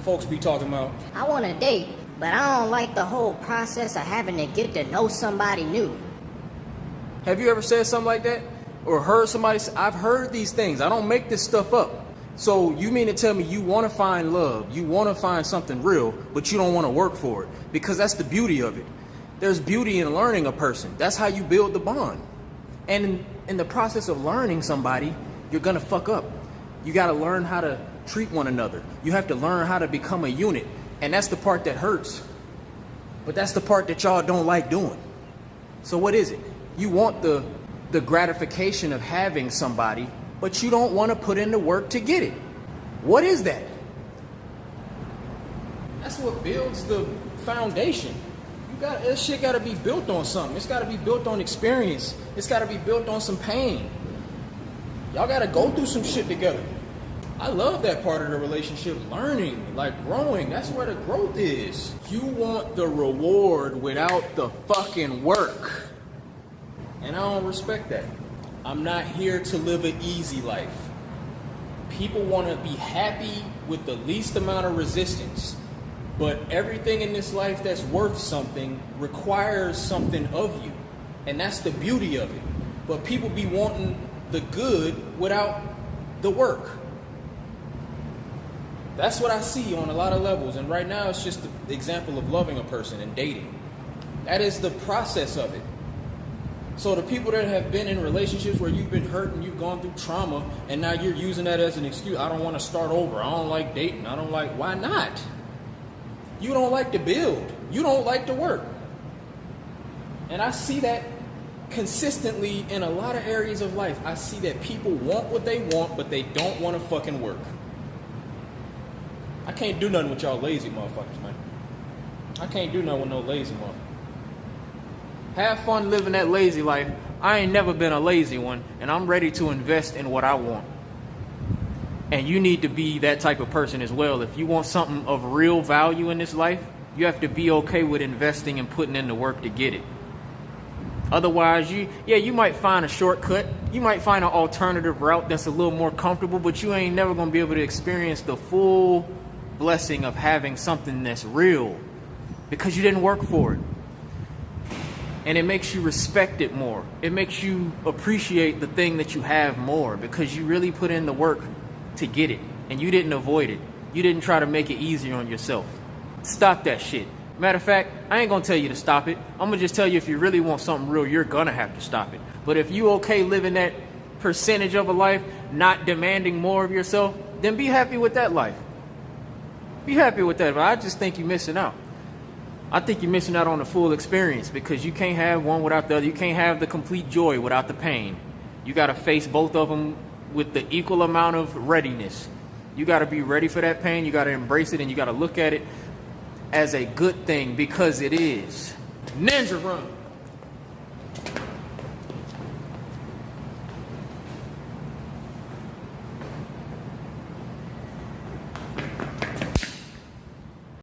folks be talking about, I want to date, but I don't like the whole process of having to get to know somebody new. have you ever said something like that? Or heard somebody say, I've heard these things. I don't make this stuff up. So you mean to tell me you want to find love, you want to find something real, but you don't want to work for it? Because that's the beauty of it. There's beauty in learning a person. That's how you build the bond. And in the process of learning somebody, you're going to fuck up. You got to learn how to treat one another. You have to learn how to become a unit. And that's the part that hurts. But that's the part that y'all don't like doing. So what is it? You want the gratification of having somebody, but you don't want to put in the work to get it. What is that? That's what builds the foundation. This shit got to be built on something. It's got to be built on experience. It's got to be built on some pain. Y'all got to go through some shit together. I love that part of the relationship, learning, like growing. That's where the growth is. You want the reward without the fucking work. And I don't respect that. I'm not here to live an easy life. People want to be happy with the least amount of resistance. But everything in this life that's worth something requires something of you. And that's the beauty of it. But people be wanting the good without the work. That's what I see on a lot of levels. And right now it's just the example of loving a person and dating. That is the process of it. So the people that have been in relationships where you've been hurt and you've gone through trauma and now you're using that as an excuse. I don't want to start over. I don't like dating. I don't like, why not? You don't like to build. You don't like to work. And I see that consistently in a lot of areas of life. I see that people want what they want, but they don't want to fucking work. I can't do nothing with y'all lazy motherfuckers, man. I can't do nothing with no lazy motherfuckers. Have fun living that lazy life. I ain't never been a lazy one, and I'm ready to invest in what I want. And you need to be that type of person as well. If you want something of real value in this life, you have to be okay with investing and putting in the work to get it. Otherwise, you might find a shortcut. You might find an alternative route that's a little more comfortable, but you ain't never going to be able to experience the full blessing of having something that's real because you didn't work for it. And it makes you respect it more. It makes you appreciate the thing that you have more because you really put in the work to get it. And you didn't avoid it. You didn't try to make it easier on yourself. Stop that shit. Matter of fact, I ain't gonna tell you to stop it. I'm gonna just tell you if you really want something real, you're gonna have to stop it. But if you okay living that percentage of a life, not demanding more of yourself, then be happy with that life. Be happy with that. But I just think you're missing out. I think you're missing out on the full experience because you can't have one without the other. You can't have the complete joy without the pain. You got to face both of them with the equal amount of readiness. You got to be ready for that pain. You got to embrace it, and you got to look at it as a good thing because it is. Ninja run.